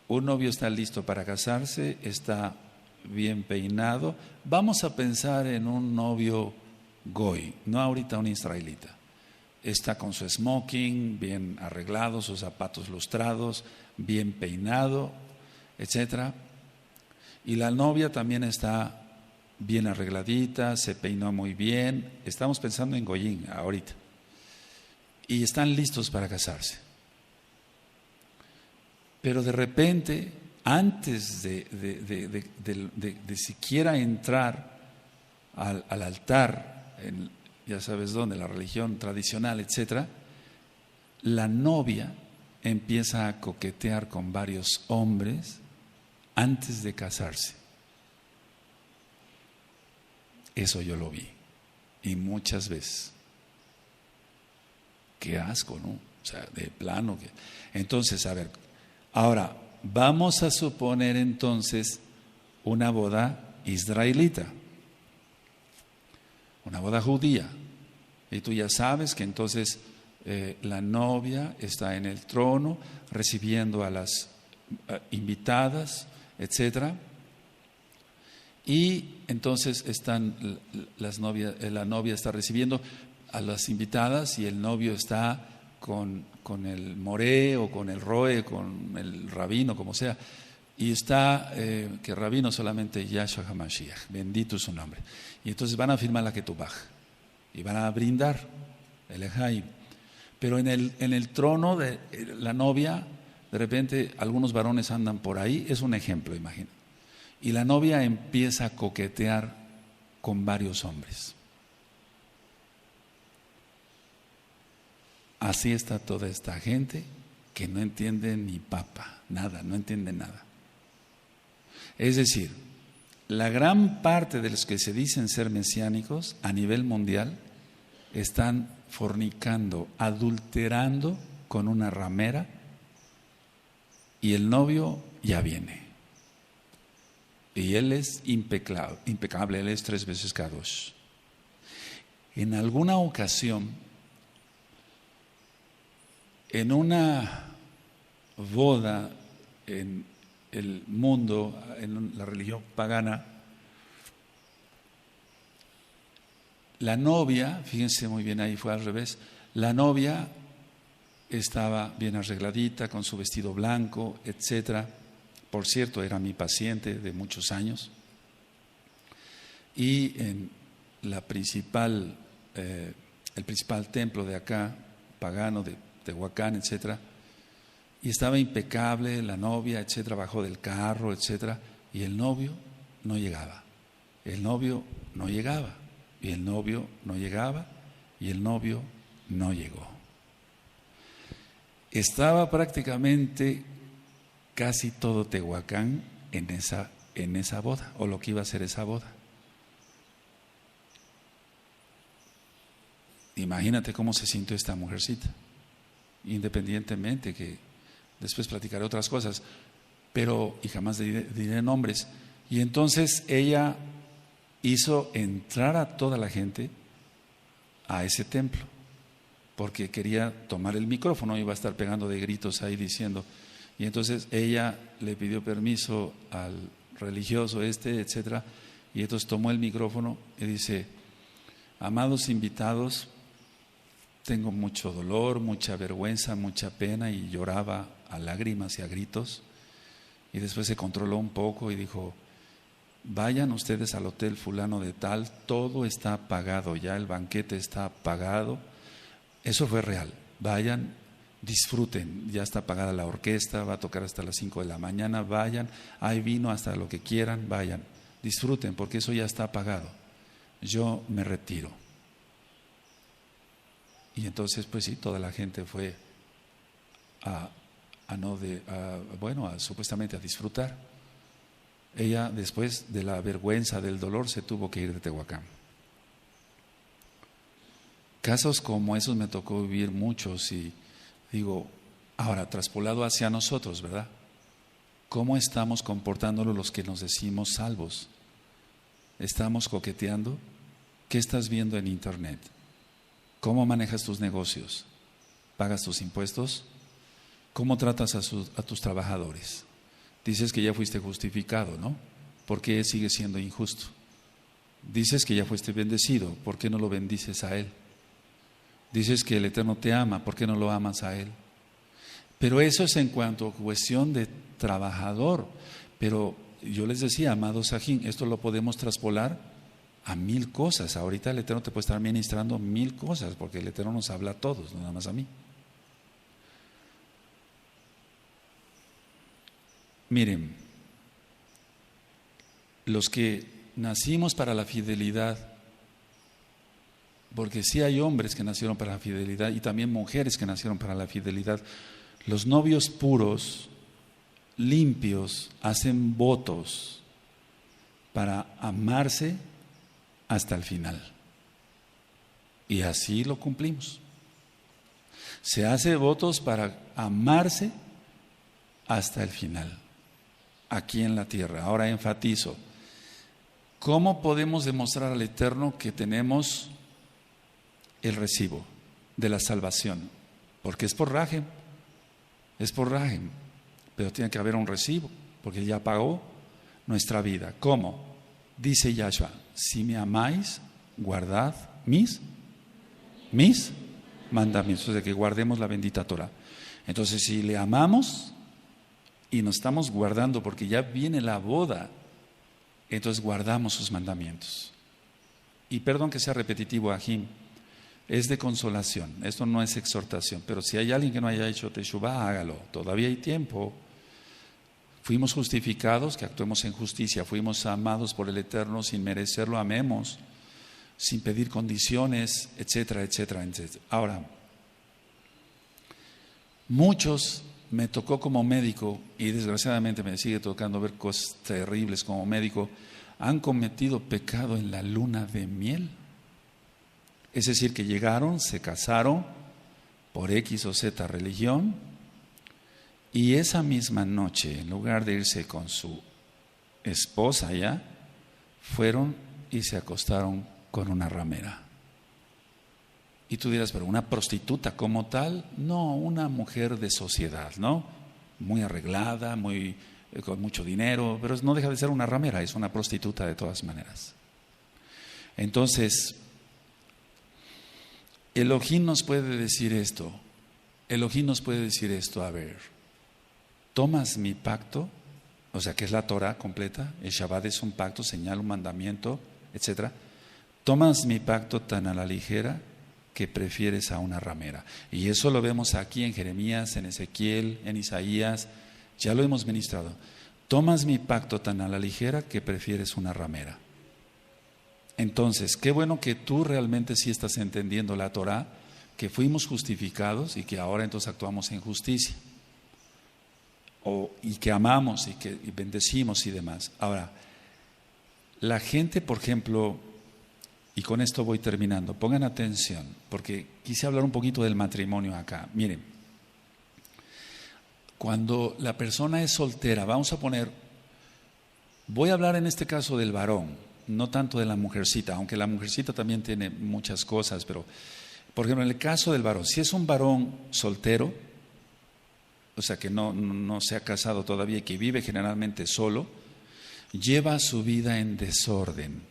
Un novio está listo para casarse, está bien peinado. Vamos a pensar en un novio goy, no ahorita un israelita. Está con su smoking, bien arreglado, sus zapatos lustrados, bien peinado, etcétera. Y la novia también está bien arregladita, se peinó muy bien. Estamos pensando en goyín ahorita. Y están listos para casarse. Pero de repente, antes de siquiera entrar al altar, ya sabes dónde, la religión tradicional, etcétera, la novia empieza a coquetear con varios hombres antes de casarse. Eso yo lo vi, y muchas veces. Qué asco, ¿no? O sea, de plano. Entonces, a ver, ahora, vamos a suponer entonces una boda israelita, una boda judía. Y tú ya sabes que entonces la novia está en el trono recibiendo a las invitadas, etcétera. Y entonces la novia está recibiendo a las invitadas y el novio está con el moré o con el roe, con el rabino, como sea. Y está, que rabino solamente Yahshua HaMashiach, bendito es su nombre. Y entonces van a firmar la ketubah y van a brindar el ejaim. Pero en el trono de la novia, de repente algunos varones andan por ahí, es un ejemplo, imagina. Y la novia empieza a coquetear con varios hombres. Así está toda esta gente que no entiende ni papa, nada, no entiende nada. Es decir, la gran parte de los que se dicen ser mesiánicos a nivel mundial están fornicando, adulterando con una ramera y el novio ya viene. Y él es impecable, él es 3 veces Kadosh. En alguna ocasión, en una boda en el mundo, en la religión pagana, la novia, fíjense muy bien, ahí fue al revés, la novia estaba bien arregladita con su vestido blanco, etcétera. Por cierto, era mi paciente de muchos años. Y en el principal templo de acá, pagano, de Tehuacán, etcétera, y estaba impecable, la novia, etcétera, bajó del carro, etcétera, y el novio no llegaba. El novio no llegaba, y el novio no llegaba, y el novio no llegó. Estaba prácticamente casi todo Tehuacán en esa boda, o lo que iba a ser esa boda. Imagínate cómo se sintió esta mujercita, independientemente que después platicaré otras cosas, pero, y jamás diré nombres. Y entonces ella hizo entrar a toda la gente a ese templo, porque quería tomar el micrófono, iba a estar pegando de gritos ahí diciendo. Y entonces ella le pidió permiso al religioso etcétera, y entonces tomó el micrófono y dice: amados invitados, tengo mucho dolor, mucha vergüenza, mucha pena, y lloraba a lágrimas y a gritos. Y después se controló un poco y dijo: vayan ustedes al hotel fulano de tal, todo está pagado ya, el banquete está pagado. Eso fue real. Vayan, disfruten, ya está pagada la orquesta, va a tocar hasta las 5 de la mañana, vayan, hay vino hasta lo que quieran, vayan, disfruten, porque eso ya está pagado. Yo me retiro. Y entonces, pues sí, toda la gente fue supuestamente a disfrutar. Ella, después de la vergüenza, del dolor, se tuvo que ir de Tehuacán. Casos como esos me tocó vivir muchos, y digo, ahora traspolado hacia nosotros, ¿verdad? ¿Cómo estamos comportándonos los que nos decimos salvos? ¿Estamos coqueteando? ¿Qué estás viendo en internet? ¿Cómo manejas tus negocios? ¿Pagas tus impuestos? ¿Cómo tratas a tus trabajadores? Dices que ya fuiste justificado, ¿no? ¿Por qué sigue siendo injusto? Dices que ya fuiste bendecido, ¿por qué no lo bendices a Él? Dices que el Eterno te ama, ¿por qué no lo amas a Él? Pero eso es en cuanto a cuestión de trabajador. Pero yo les decía, amados Sajín, esto lo podemos traspolar a 1000 cosas. Ahorita el Eterno te puede estar ministrando 1000 cosas, porque el Eterno nos habla a todos, no nada más a mí. Miren, los que nacimos para la fidelidad, porque sí hay hombres que nacieron para la fidelidad y también mujeres que nacieron para la fidelidad, los novios puros, limpios, hacen votos para amarse hasta el final. Y así lo cumplimos. Se hace votos para amarse hasta el final, aquí en la tierra. Ahora enfatizo, ¿cómo podemos demostrar al Eterno que tenemos el recibo de la salvación? Porque es por Rajem, pero tiene que haber un recibo, porque Él ya pagó nuestra vida. ¿Cómo? Dice Yahshua: si me amáis, guardad mis mandamientos, de que guardemos la bendita Torah. Entonces, si le amamos y nos estamos guardando, porque ya viene la boda, entonces guardamos sus mandamientos. Y perdón que sea repetitivo, Ajim, es de consolación, esto no es exhortación, pero si hay alguien que no haya hecho Teshuvah, hágalo, todavía hay tiempo. Fuimos justificados, que actuemos en justicia, fuimos amados por el Eterno sin merecerlo, amemos, sin pedir condiciones, etcétera, etcétera, etcétera. Ahora, muchos, me tocó como médico, y desgraciadamente me sigue tocando ver cosas terribles como médico, han cometido pecado en la luna de miel. Es decir, que llegaron, se casaron por X o Z religión, y esa misma noche, en lugar de irse con su esposa ya, fueron y se acostaron con una ramera. Y tú dirás, pero una prostituta como tal, no, una mujer de sociedad, ¿no? Muy arreglada, con mucho dinero, pero no deja de ser una ramera, es una prostituta de todas maneras. Entonces, Elohim nos puede decir esto, a ver, ¿tomas mi pacto? O sea, que es la Torah completa, el Shabbat es un pacto, señal, un mandamiento, etc. ¿Tomas mi pacto tan a la ligera que prefieres a una ramera? Y eso lo vemos aquí en Jeremías, en Ezequiel, en Isaías, ya lo hemos ministrado. ¿Tomas mi pacto tan a la ligera que prefieres una ramera? Entonces, qué bueno que tú realmente sí estás entendiendo la Torah, que fuimos justificados y que ahora entonces actuamos en justicia. Y que amamos y que bendecimos y demás. Ahora, la gente, por ejemplo, y con esto voy terminando, pongan atención, porque quise hablar un poquito del matrimonio acá. Miren, cuando la persona es soltera, voy a hablar en este caso del varón, no tanto de la mujercita, aunque la mujercita también tiene muchas cosas, pero, por ejemplo, en el caso del varón, si es un varón soltero, o sea que no se ha casado todavía y que vive generalmente solo, lleva su vida en desorden.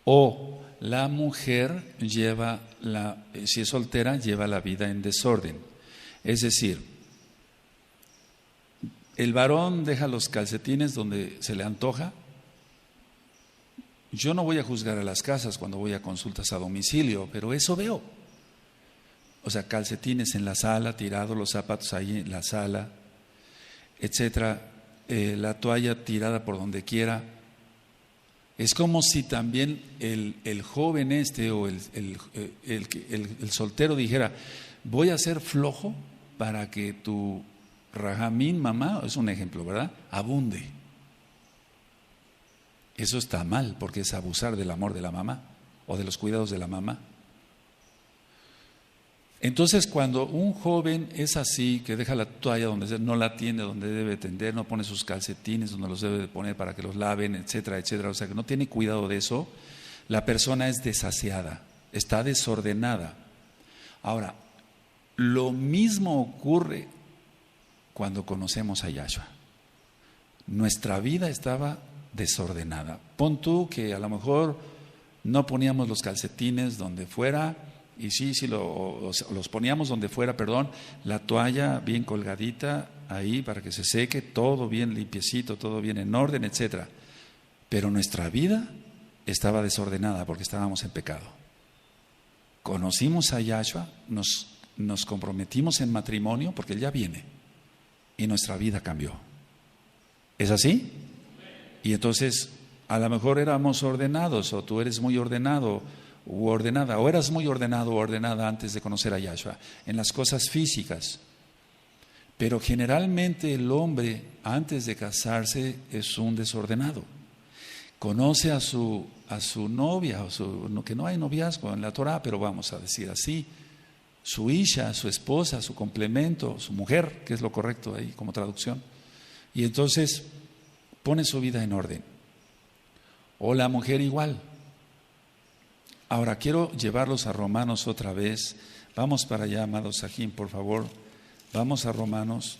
O la mujer si es soltera, lleva la vida en desorden. Es decir, el varón deja los calcetines donde se le antoja. Yo no voy a juzgar a las casas cuando voy a consultas a domicilio, pero eso veo. O sea, calcetines en la sala, tirados los zapatos ahí en la sala, etcétera, la toalla tirada por donde quiera. Es como si también el joven o el soltero dijera, voy a ser flojo para que tu rajamín, mamá, es un ejemplo, ¿verdad?, abunde. Eso está mal, porque es abusar del amor de la mamá o de los cuidados de la mamá. Entonces, cuando un joven es así, que deja la toalla donde no la tiende, donde debe tender, no pone sus calcetines donde los debe de poner para que los laven, etcétera, etcétera, o sea, que no tiene cuidado de eso, la persona es desaseada, está desordenada. Ahora, lo mismo ocurre cuando conocemos a Yahshua. Nuestra vida estaba desordenada. Pon tú que a lo mejor no poníamos los calcetines donde fuera, y sí, los poníamos donde fuera, la toalla bien colgadita ahí para que se seque, todo bien limpiecito, todo bien en orden, etcétera. Pero nuestra vida estaba desordenada porque estábamos en pecado. Conocimos a Yahshua, nos comprometimos en matrimonio porque Él ya viene y nuestra vida cambió. ¿Es así? Y entonces a lo mejor éramos ordenados, o tú eres muy ordenado u ordenada, o eras muy ordenado o ordenada antes de conocer a Yahshua, en las cosas físicas. Pero generalmente el hombre antes de casarse es un desordenado. Conoce a su novia, que no hay noviazgo en la Torah, pero vamos a decir así, su isha, su esposa, su complemento, su mujer, que es lo correcto ahí como traducción. Y entonces pone su vida en orden. O la mujer igual. Ahora quiero llevarlos a Romanos otra vez. Vamos para allá, amados Sahim, por favor. Vamos a Romanos.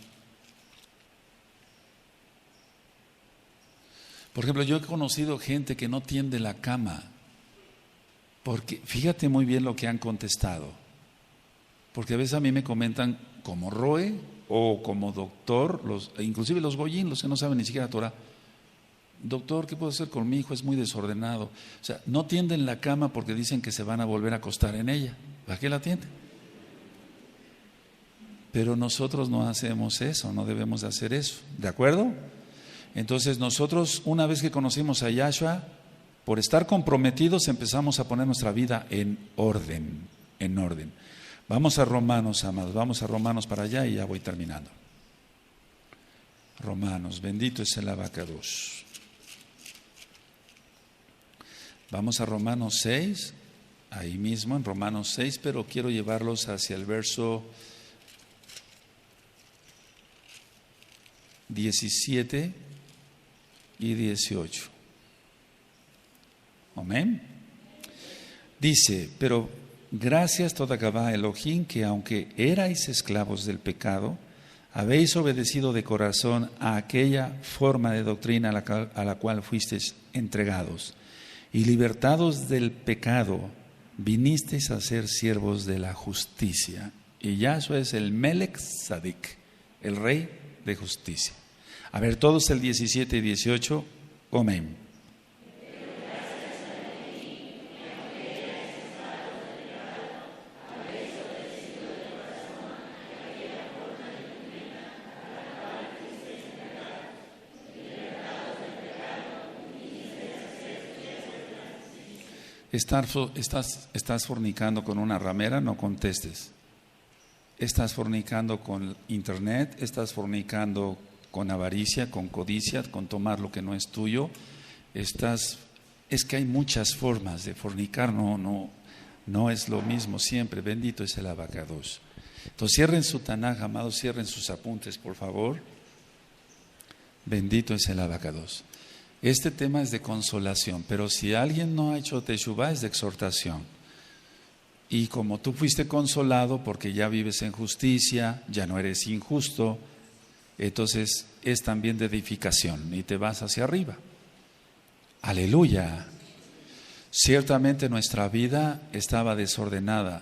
Por ejemplo, yo he conocido gente que no tiende la cama. Porque fíjate muy bien lo que han contestado. Porque a veces a mí me comentan como Roe o como doctor, inclusive los goyín, los que no saben ni siquiera Torah. Doctor, ¿qué puedo hacer con mi hijo? Es muy desordenado. O sea, no tienden la cama porque dicen que se van a volver a acostar en ella. ¿Para qué la tienden? Pero nosotros no hacemos eso, no debemos de hacer eso. ¿De acuerdo? Entonces nosotros, una vez que conocimos a Yahshua, por estar comprometidos empezamos a poner nuestra vida en orden, en orden. Vamos a Romanos, amados, vamos a Romanos para allá y ya voy terminando. Romanos, bendito es el Abacados. Vamos a Romanos 6, ahí mismo en Romanos 6, pero quiero llevarlos hacia el verso 17 y 18. Amén. Dice, pero gracias toda Gabá Elohim, que aunque erais esclavos del pecado, habéis obedecido de corazón a aquella forma de doctrina a la cual fuisteis entregados, y libertados del pecado, vinisteis a ser siervos de la justicia. Y Yahshua es el Melech Tzadik, el Rey de justicia. A ver, todos el 17 y 18, amén. Estás fornicando con una ramera, no contestes. Estás fornicando con internet, estás fornicando con avaricia, con codicia, con tomar lo que no es tuyo. Es que hay muchas formas de fornicar, no es lo mismo siempre. Bendito es el Abacados. Entonces cierren su Tanaj, amados, cierren sus apuntes, por favor. Bendito es el Abacados. Este tema es de consolación, pero si alguien no ha hecho teshuvá es de exhortación. Y como tú fuiste consolado porque ya vives en justicia, ya no eres injusto, entonces es también de edificación y te vas hacia arriba. Aleluya. Ciertamente nuestra vida estaba desordenada.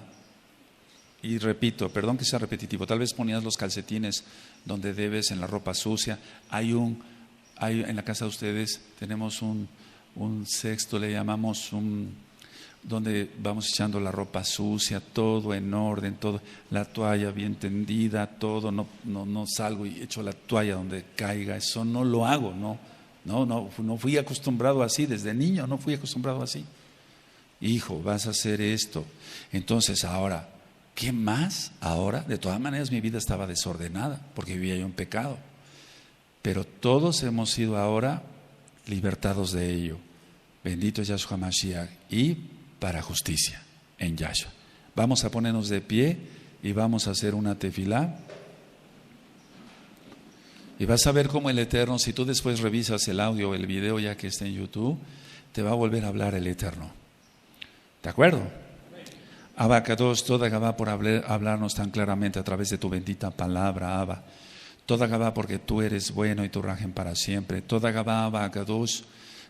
Y repito, perdón que sea repetitivo, tal vez ponías los calcetines donde debes, en la ropa sucia. En la casa de ustedes tenemos un sexto, le llamamos donde vamos echando la ropa sucia, todo en orden, todo, la toalla bien tendida, todo, no salgo y echo la toalla donde caiga, eso no lo hago, no fui acostumbrado así, desde niño no fui acostumbrado así. Hijo, vas a hacer esto. Entonces ahora, ¿qué más? Ahora, de todas maneras mi vida estaba desordenada porque vivía yo en pecado. Pero todos hemos sido ahora libertados de ello. Bendito es Yahshua Mashiach. Y para justicia en Yahshua. Vamos a ponernos de pie y vamos a hacer una tefilá. Y vas a ver cómo el Eterno, si tú después revisas el audio o el video ya que está en YouTube, te va a volver a hablar el Eterno. ¿De acuerdo? Abacados, toda Gabá por hablarnos tan claramente a través de tu bendita palabra, Abba. Toda Gabá porque tú eres bueno y tu rajen para siempre. Toda Gabá, Abacados,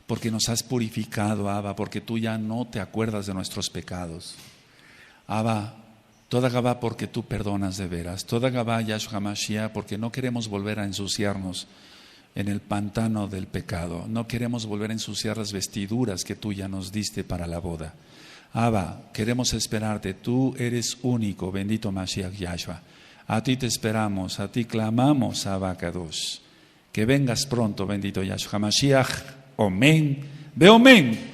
porque nos has purificado, Abba, porque tú ya no te acuerdas de nuestros pecados. Abba, toda Gabá porque tú perdonas de veras. Toda Gabá, Yahshua Mashiach, porque no queremos volver a ensuciarnos en el pantano del pecado. No queremos volver a ensuciar las vestiduras que tú ya nos diste para la boda. Abba, queremos esperarte. Tú eres único, bendito Mashiach Yahshua. A ti te esperamos, a ti clamamos, Abacados. Que vengas pronto, bendito Yahshua Mashiach. Amén. Ve amén.